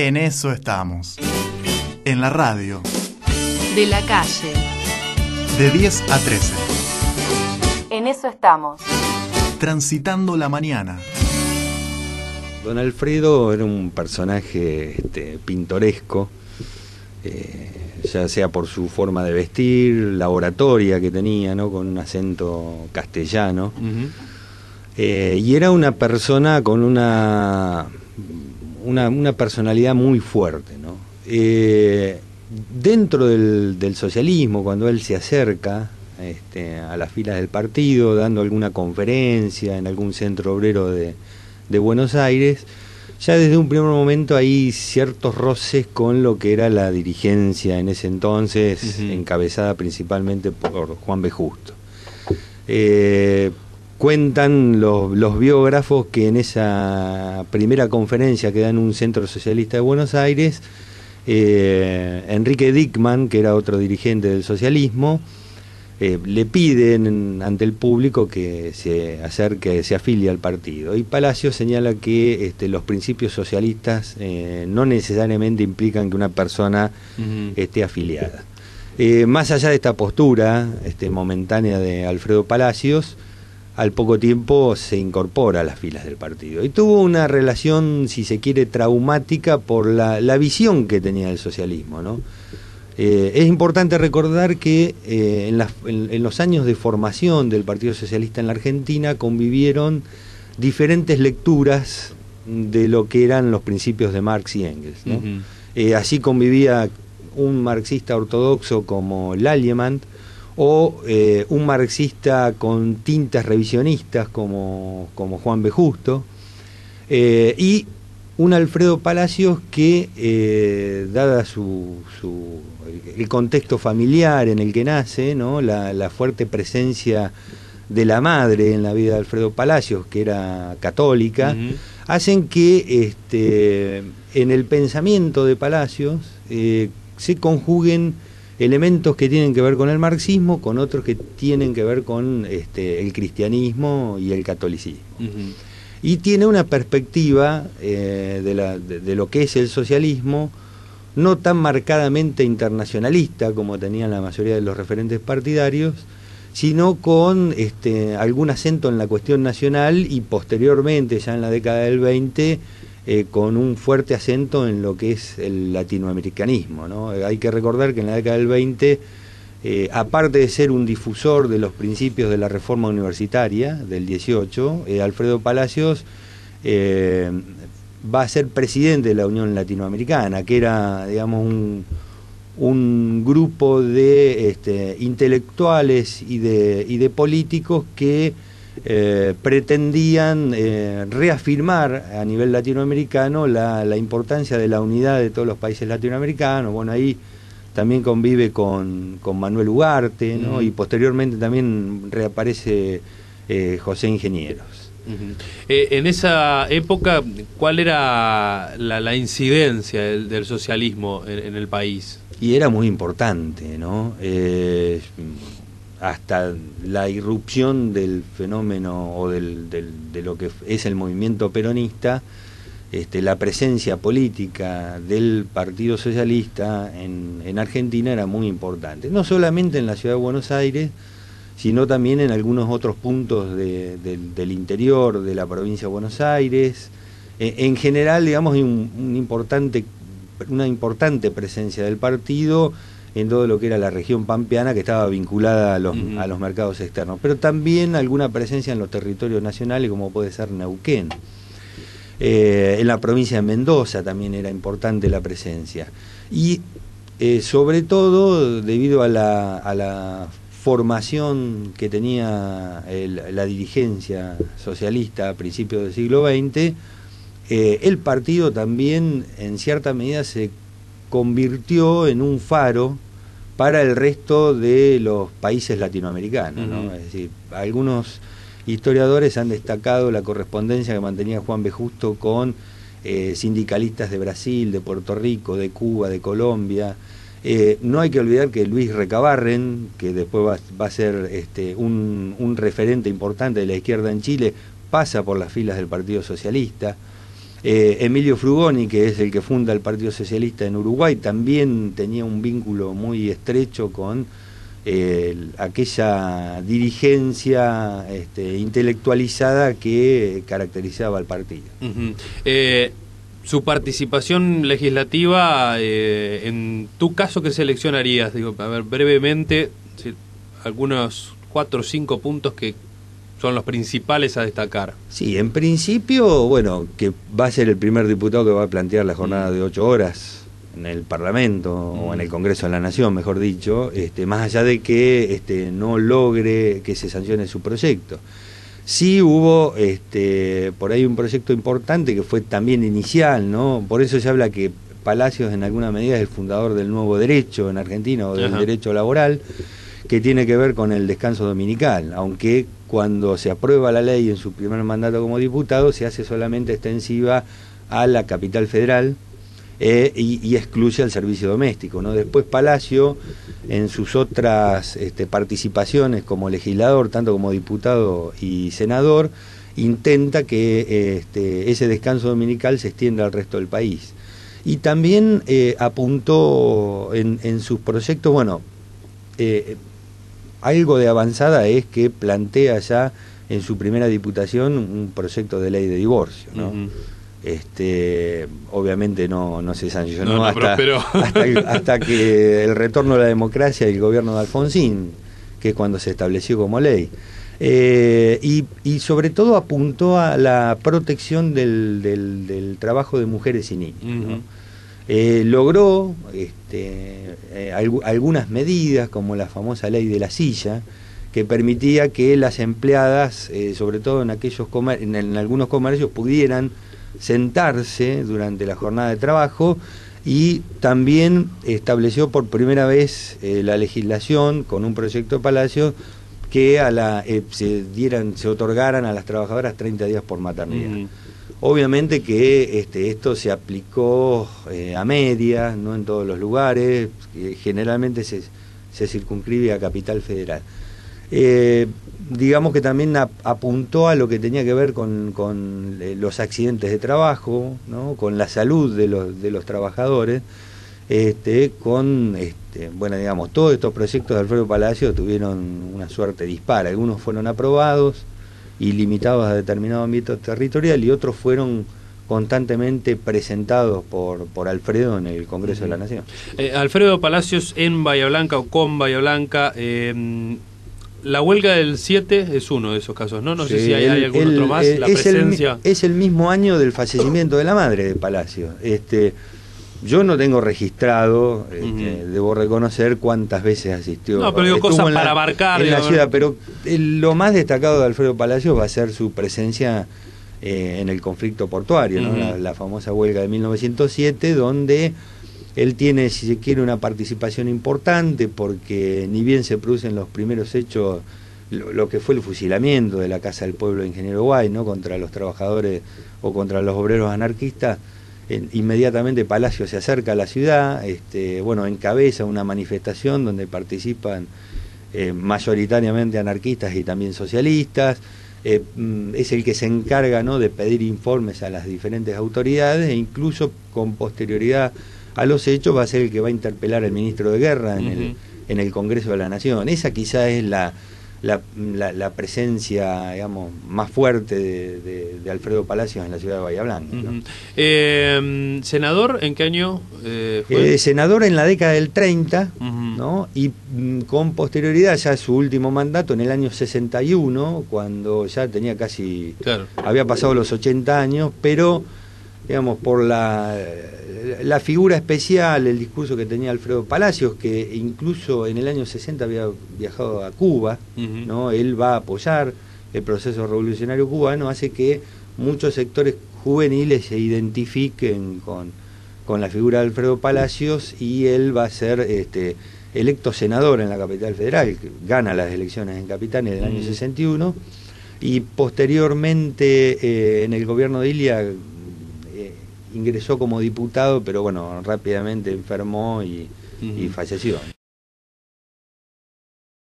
En eso estamos. En la radio. De la calle. De 10 a 13. En eso estamos. Transitando la mañana. Don Alfredo era un personaje pintoresco, ya sea por su forma de vestir, la oratoria que tenía, ¿no? Con un acento castellano. Y era una persona con una personalidad muy fuerte, ¿no? Dentro del socialismo, cuando él se acerca a las filas del partido, dando alguna conferencia en algún centro obrero de Buenos Aires, ya desde un primer momento hay ciertos roces con lo que era la dirigencia en ese entonces, encabezada principalmente por Juan B. Justo. Cuentan los biógrafos que en esa primera conferencia que da en un centro socialista de Buenos Aires, Enrique Dickmann, que era otro dirigente del socialismo, le piden ante el público que se acerque, se afilie al partido. Y Palacio señala que los principios socialistas no necesariamente implican que una persona esté afiliada. Más allá de esta postura momentánea de Alfredo Palacios, al poco tiempo se incorpora a las filas del partido. Y tuvo una relación, si se quiere, traumática por la visión que tenía del socialismo, ¿no? Es importante recordar que en los años de formación del Partido Socialista en la Argentina convivieron diferentes lecturas de lo que eran los principios de Marx y Engels, ¿no? Así convivía un marxista ortodoxo como Lallemand, o un marxista con tintas revisionistas como Juan B. Justo, y un Alfredo Palacios que, dada el contexto familiar en el que nace, ¿no? la fuerte presencia de la madre en la vida de Alfredo Palacios, que era católica, hacen que en el pensamiento de Palacios se conjuguen elementos que tienen que ver con el marxismo, con otros que tienen que ver con el cristianismo y el catolicismo. Y tiene una perspectiva de lo que es el socialismo, no tan marcadamente internacionalista como tenían la mayoría de los referentes partidarios, sino con algún acento en la cuestión nacional, y posteriormente, ya en la década del 20, con un fuerte acento en lo que es el latinoamericanismo, ¿no? Hay que recordar que en la década del 20, aparte de ser un difusor de los principios de la reforma universitaria del 18, Alfredo Palacios va a ser presidente de la Unión Latinoamericana, que era, digamos, un grupo de intelectuales y de políticos que pretendían reafirmar a nivel latinoamericano la importancia de la unidad de todos los países latinoamericanos. Bueno, ahí también convive con Manuel Ugarte, ¿no? Y posteriormente también reaparece José Ingenieros. En esa época, ¿cuál era la incidencia del socialismo en el país? Y era muy importante, ¿no? Hasta la irrupción del fenómeno o de lo que es el movimiento peronista, la presencia política del Partido Socialista en Argentina era muy importante, no solamente en la ciudad de Buenos Aires, sino también en algunos otros puntos del interior de la provincia de Buenos Aires. En general, digamos, hay una importante presencia del partido en todo lo que era la región pampeana, que estaba vinculada a los mercados externos, pero también alguna presencia en los territorios nacionales, como puede ser Neuquén. En la provincia de Mendoza también era importante la presencia. Y sobre todo, debido a la formación que tenía la dirigencia socialista a principios del siglo XX, el partido también en cierta medida se convirtió en un faro para el resto de los países latinoamericanos, ¿no? Es decir, algunos historiadores han destacado la correspondencia que mantenía Juan B. Justo con sindicalistas de Brasil, de Puerto Rico, de Cuba, de Colombia. No hay que olvidar que Luis Recabarren, que después va a ser un referente importante de la izquierda en Chile, pasa por las filas del Partido Socialista. Emilio Frugoni, que es el que funda el Partido Socialista en Uruguay, también tenía un vínculo muy estrecho con aquella dirigencia intelectualizada que caracterizaba al partido. Su participación legislativa, en tu caso, ¿qué seleccionarías? Digo, a ver, brevemente, algunos 4 o 5 puntos que son los principales a destacar. Sí, en principio, bueno, que va a ser el primer diputado que va a plantear la jornada de 8 horas en el Parlamento o en el Congreso de la Nación, mejor dicho, más allá de que no logre que se sancione su proyecto. Sí hubo por ahí un proyecto importante que fue también inicial, ¿no? Por eso se habla que Palacios en alguna medida es el fundador del nuevo derecho en Argentina, o del derecho laboral, que tiene que ver con el descanso dominical, aunque cuando se aprueba la ley en su primer mandato como diputado se hace solamente extensiva a la capital federal, y excluye al servicio doméstico, ¿no? Después Palacio, en sus otras participaciones como legislador, tanto como diputado y senador, intenta que ese descanso dominical se extienda al resto del país. Y también apuntó en sus proyectos, bueno, algo de avanzada es que plantea ya en su primera diputación un proyecto de ley de divorcio, ¿no? Obviamente no se sancionó hasta que el retorno a la democracia y el gobierno de Alfonsín, que es cuando se estableció como ley. Y sobre todo apuntó a la protección del trabajo de mujeres y niños, ¿no? Logró algunas medidas, como la famosa ley de la silla, que permitía que las empleadas, sobre todo en algunos comercios, pudieran sentarse durante la jornada de trabajo, y también estableció por primera vez la legislación con un proyecto de Palacio que se otorgaran a las trabajadoras 30 días por maternidad. Obviamente que esto se aplicó a medias, no en todos los lugares, generalmente se circunscribe a Capital Federal. Digamos que también apuntó a lo que tenía que ver con los accidentes de trabajo, ¿no? Con la salud de los trabajadores, bueno, digamos, todos estos proyectos de Alfredo Palacio tuvieron una suerte dispar. Algunos fueron aprobados y limitados a determinado ámbito territorial, y otros fueron constantemente presentados por Alfredo en el Congreso de la Nación. Alfredo Palacios en Bahía Blanca o con Bahía Blanca, la huelga del 7 es uno de esos casos, ¿no? No sé si hay algún otro más, la presencia. Es el mismo año del fallecimiento de la madre de Palacios. Yo no tengo registrado, debo reconocer cuántas veces asistió. No, pero digo cosas para abarcar. En la ciudad, pero lo más destacado de Alfredo Palacios va a ser su presencia en el conflicto portuario, ¿no? La famosa huelga de 1907, donde él tiene, si se quiere, una participación importante, porque ni bien se producen los primeros hechos, lo que fue el fusilamiento de la Casa del Pueblo de Ingeniero Guay, ¿no? Contra los trabajadores o contra los obreros anarquistas, inmediatamente Palacio se acerca a la ciudad, bueno, encabeza una manifestación donde participan mayoritariamente anarquistas y también socialistas. Es el que se encarga, ¿no?, de pedir informes a las diferentes autoridades, e incluso con posterioridad a los hechos va a ser el que va a interpelar al ministro de Guerra en el Congreso de la Nación. Esa quizá es la presencia, digamos, más fuerte de Alfredo Palacios en la ciudad de Bahía Blanca, ¿no? ¿Senador en qué año fue? Senador en la década del 30, ¿no? Y con posterioridad ya su último mandato en el año 61, cuando ya tenía casi, había pasado los 80 años, pero digamos, por la figura especial, el discurso que tenía Alfredo Palacios, que incluso en el año 60 había viajado a Cuba, ¿no? Él va a apoyar el proceso revolucionario cubano, hace que muchos sectores juveniles se identifiquen con la figura de Alfredo Palacios, y él va a ser electo senador en la capital federal, que gana las elecciones en Capital en el año 61, y posteriormente en el gobierno de Ilia ingresó como diputado, pero bueno, rápidamente enfermó y falleció.